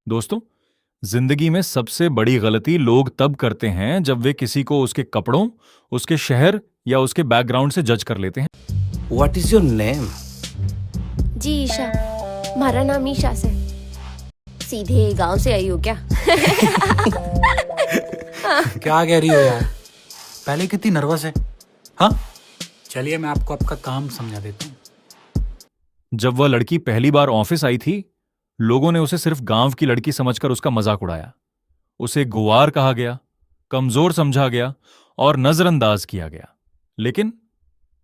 दोस्तों, जिंदगी में सबसे बड़ी गलती लोग तब करते हैं जब वे किसी को उसके कपड़ों, उसके शहर या उसके बैकग्राउंड से जज कर लेते हैं। What is your name? जी ईशा, हमारा नाम ईशा से। सीधे गांव से आई हो क्या? क्या कह रही हो यार? पहले कितनी नर्वस है। हाँ, चलिए मैं आपको आपका काम समझा देता हूँ। जब वह लड़की पहली बार ऑफिस आई थी, लोगों ने उसे सिर्फ गांव की लड़की समझकर उसका मजाक उड़ाया। उसे गुआर कहा गया, कमजोर समझा गया और नजरअंदाज किया गया। लेकिन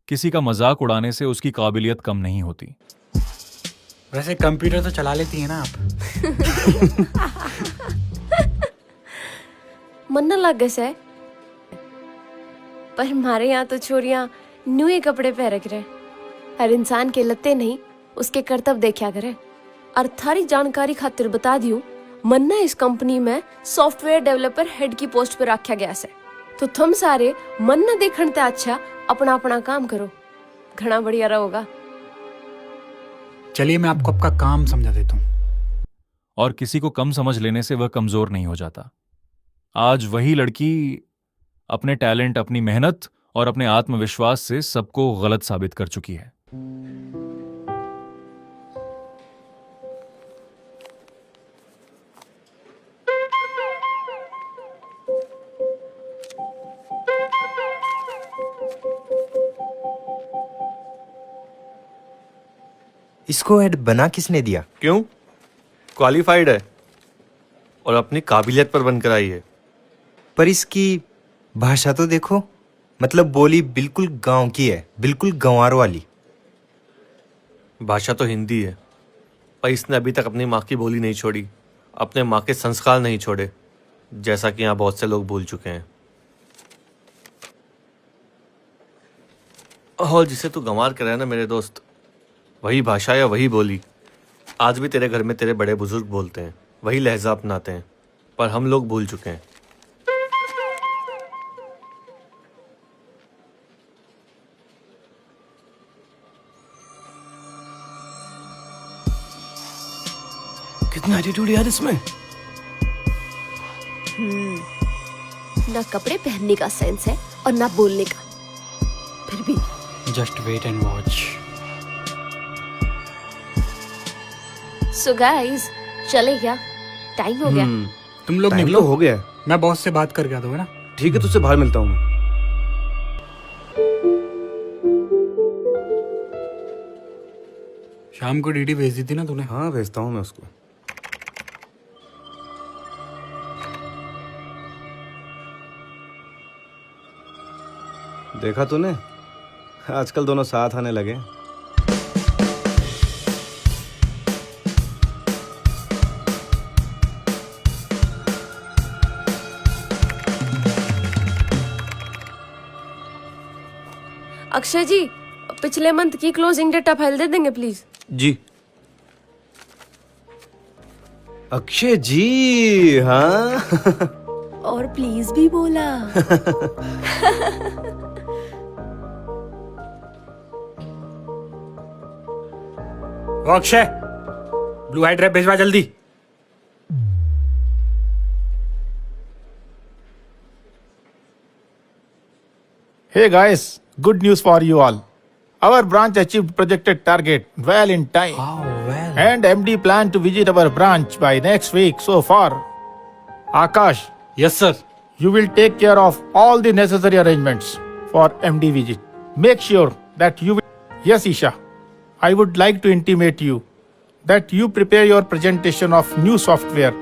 किसी का मजाक उड़ाने से उसकी काबिलियत कम नहीं होती। वैसे कंप्यूटर तो चला लेती है ना आप? मन न लग से, पर हमारे यहाँ तो छोरियां न्यू कपड़े पहन रहे। हर इंसान के लत्ते नहीं, उसके कर्तव्य देखा करे। और थारी जानकारी खातिर बता दियो, मन्ना इस कंपनी में सॉफ्टवेयर डेवलपर हेड की पोस्ट पर रखा गया है। तो तुम सारे मन्ना देखने ते अच्छा अपना अपना काम करो, घना बढ़िया रहोगा। चलिए मैं आपको आपका काम समझा देता हूँ। और किसी को कम समझ लेने से वह कमजोर नहीं हो जाता। आज वही लड़की अपने टैलेंट, अपनी मेहनत और अपने आत्मविश्वास से सबको गलत साबित कर चुकी है। इसको हेड बना किसने दिया? क्यों? क्वालिफाइड है और अपनी काबिलियत पर बनकर आई है। पर इसकी भाषा तो देखो, मतलब बोली बिल्कुल गांव की है, बिल्कुल गंवार वाली। भाषा तो हिंदी है, पर इसने अभी तक अपनी माँ की बोली नहीं छोड़ी, अपने माँ के संस्कार नहीं छोड़े, जैसा कि यहाँ बहुत से लोग भूल चुके हैं। और जिसे तू गंवार कर रहा है ना मेरे दोस्त, वही भाषा या वही बोली आज भी तेरे घर में तेरे बड़े बुजुर्ग बोलते हैं, वही लहजा अपनाते हैं, पर हम लोग भूल चुके हैं। कितना एटीट्यूड यार इसमें। ना कपड़े पहनने का सेंस है और ना बोलने का, फिर भी। Just wait and watch. So guys, चले क्या? टाइम हो गया। तुम लोग टाइम निकलो, तो हो गया। मैं बॉस से बात करके आता हूँ ना। ठीक है, तुझसे बाहर मिलता हूँ मैं। शाम को डीडी भेज दी थी ना तूने? हाँ, भेजता हूँ मैं उसको। देखा तूने, आजकल दोनों साथ आने लगे। अक्षय जी, पिछले मंथ की क्लोजिंग डेटा फाइल दे देंगे प्लीज? जी। अक्षय जी, हाँ। और प्लीज भी बोला। ओ अक्षय, ब्लू हाइट रैप भेजवा जल्दी। Hey guys, good news for you all. Our branch achieved projected target well in time. well. And MD planned to visit our branch by next week so far. Akash, yes sir. you will take care of all the necessary arrangements for MD visit. Make sure that you will... Yes, Isha. I would like to intimate you that you prepare your presentation of new software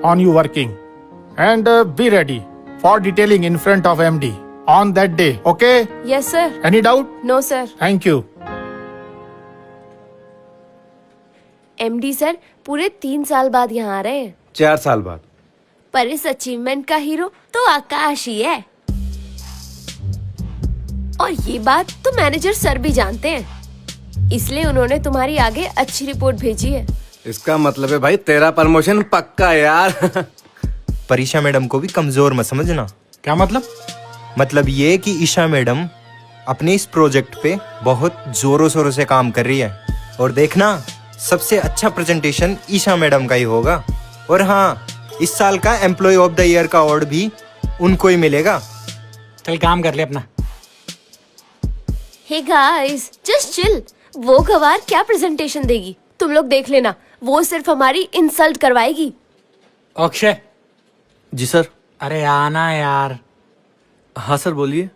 on you working. And be ready for detailing in front of MD on that day, okay? Yes sir. Any doubt? No sir. Thank you. MD sir पूरे 3 साल बाद यहाँ आ रहे हैं, 4 साल बाद। पर इस अचीवमेंट का हीरो तो आकाश ही है। और ये बात तो मैनेजर सर भी जानते हैं, इसलिए उन्होंने तुम्हारी आगे अच्छी रिपोर्ट भेजी है। इसका मतलब है भाई तेरा प्रमोशन पक्का यार। पर ईशा मैडम को भी कमजोर मत समझना। क्या मतलब? मतलब ये कि ईशा मैडम अपने इस प्रोजेक्ट पे बहुत जोरों शोरों से काम कर रही है, और देखना सबसे अच्छा प्रेजेंटेशन ईशा मैडम का ही होगा। और हाँ, इस साल का एम्प्लॉय ऑफ द ईयर का अवार्ड भी उनको ही मिलेगा। चल काम कर ले अपना। Hey guys, just chill. वो गवार क्या प्रेजेंटेशन देगी तुम लोग देख लेना, वो सिर्फ हमारी इंसल्ट करवाएगी। अक्षय, जी सर। अरे आना यार। हाँ सर, बोलिए।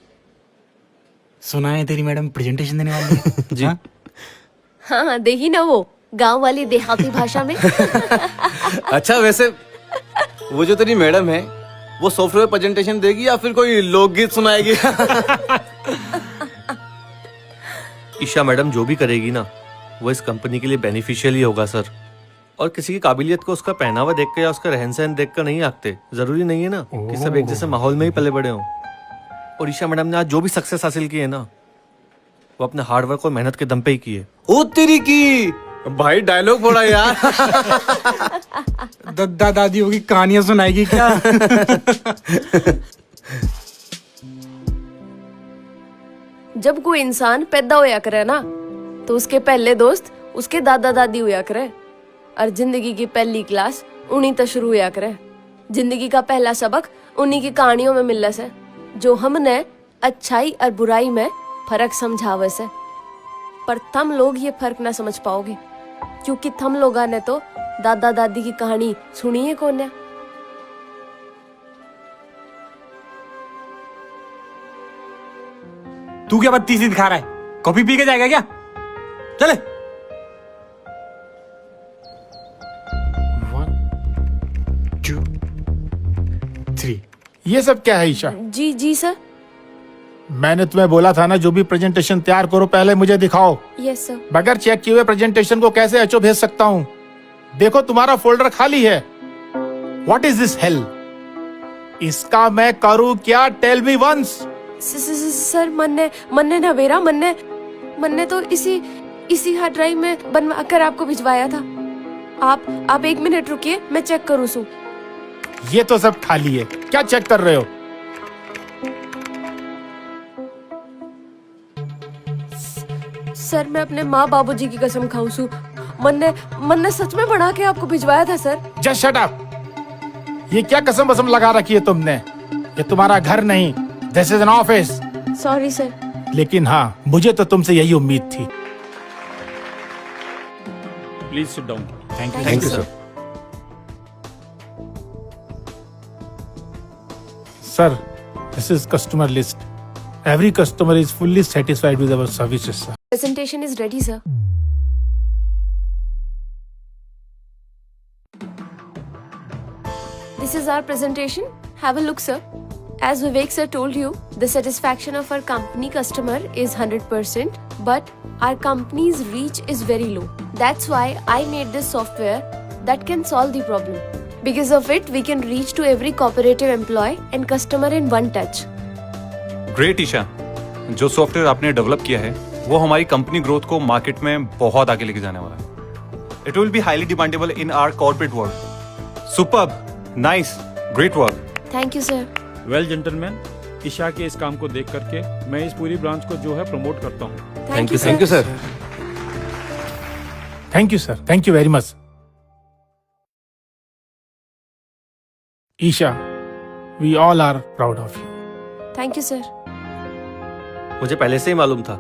सुना है तेरी मैडम प्रेजेंटेशन देने वाली है? जी। हाँ? हाँ, देखी ना वो गांव वाली देहाती भाषा में। अच्छा, वैसे वो जो तेरी मैडम है वो सॉफ्टवेयर प्रेजेंटेशन देगी या फिर कोई लोकगीत सुनाएगी? ईशा मैडम जो भी करेगी ना, वो इस कंपनी के लिए बेनिफिशियल ही होगा सर। और किसी की काबिलियत को उसका पहनावा देख कर या उसका रहन सहन देख कर नहीं आंकते। जरूरी नहीं है ना कि सब एक जैसे माहौल में ही पले बड़े हों। और ईशा मैडम ने आज जो भी सक्सेस हासिल की है ना, वो अपने हार्डवर्क और मेहनत के दम पे ही की है। ओ तेरी की भाई, डायलॉग बोला यार। दादा दादियों की कहानियां सुनाएगी क्या? जब कोई इंसान पैदा होया करे ना, तो उसके पहले दोस्त उसके दादा दादी होया करे, और जिंदगी की पहली क्लास उन्हीं तो शुरू होया करे। जिंदगी का पहला सबक उन्हीं की कहानियों में मिलने से, जो हमने अच्छाई और बुराई में फर्क समझावे से। पर तुम लोग ये फर्क ना समझ पाओगे, क्योंकि तुम लोगों ने तो दादा दादी की कहानी सुनी है कौन ने। तू क्या बत्ती सी दिखा रहा है? कॉफी पी के जाएगा क्या? चले। 1 2 3। ये सब क्या है ईशा? जी जी सर। मैंने तुम्हें बोला था ना, जो भी प्रेजेंटेशन तैयार करो पहले मुझे दिखाओ। Yes sir. बगैर चेक किए हुए प्रेजेंटेशन को कैसे एचओ भेज सकता हूँ? देखो तुम्हारा फोल्डर खाली है। What is this hello? इसका मैं करूँ क्या? Tell me once. सर, मन्ने ना बेरा, मन्ने तो इसी हार्ड ड्राइव में बनवा कर आपको भिजवाया था। आप 1 मिनट रुकिए, मैं चेक करूँ सू। ये तो सब खाली है, क्या चेक कर रहे हो? सर, मैं अपने माँ बाबूजी की कसम खाऊं सू, मन्ने सच में बना के आपको भिजवाया था सर। Just shut up. ये क्या कसम वसम लगा रखी है तुमने? ये तुम्हारा घर नहीं, this is an office. Sorry sir. लेकिन हाँ, मुझे तो तुमसे यही उम्मीद थी। Please sit down. Thank you sir. Sir, this is customer list. Every customer is fully satisfied with our services, sir. Presentation is ready, sir. This is our presentation. Have a look, sir. As Vivek sir told you, the satisfaction of our company customer is 100%, but our company's reach is very low. That's why I made this software that can solve the problem. Because of it, we can reach to every cooperative employee and customer in one touch. Great Isha, जो software आपने develop किया है वो हमारी company growth को market में बहुत आगे लेके जाने वाला है। It will be highly demandable in our corporate world. Superb, nice, great work. Thank you, sir. Well gentleman, Isha के इस काम को देख करके मैं इस पूरी ब्रांच को जो है प्रमोट करता हूँ। Thank you, thank you sir. Thank you, sir. Thank you very much. Isha, we all are proud of you. Thank you, sir. मुझे पहले से ही मालूम था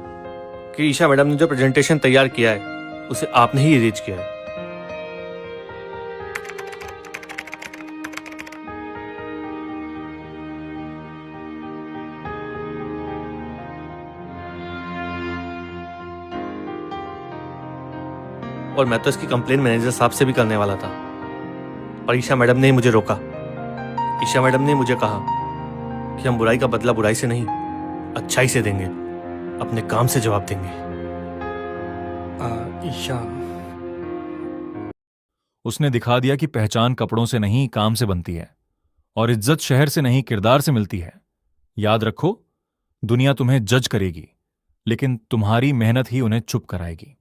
कि ईशा मैडम ने जो प्रेजेंटेशन तैयार किया है उसे आपने ही रीच किया है। और मैं तो इसकी कंप्लेन मैनेजर साहब से भी करने वाला था, और ईशा मैडम ने ही मुझे रोका। ईशा मैडम ने मुझे कहा कि हम बुराई का बदला बुराई से नहीं, अच्छाई से देंगे, अपने काम से जवाब देंगे। ईशा, उसने दिखा दिया कि पहचान कपड़ों से नहीं काम से बनती है, और इज्जत शहर से नहीं किरदार से मिलती है। याद रखो, दुनिया तुम्हें जज करेगी, लेकिन तुम्हारी मेहनत ही उन्हें चुप कराएगी।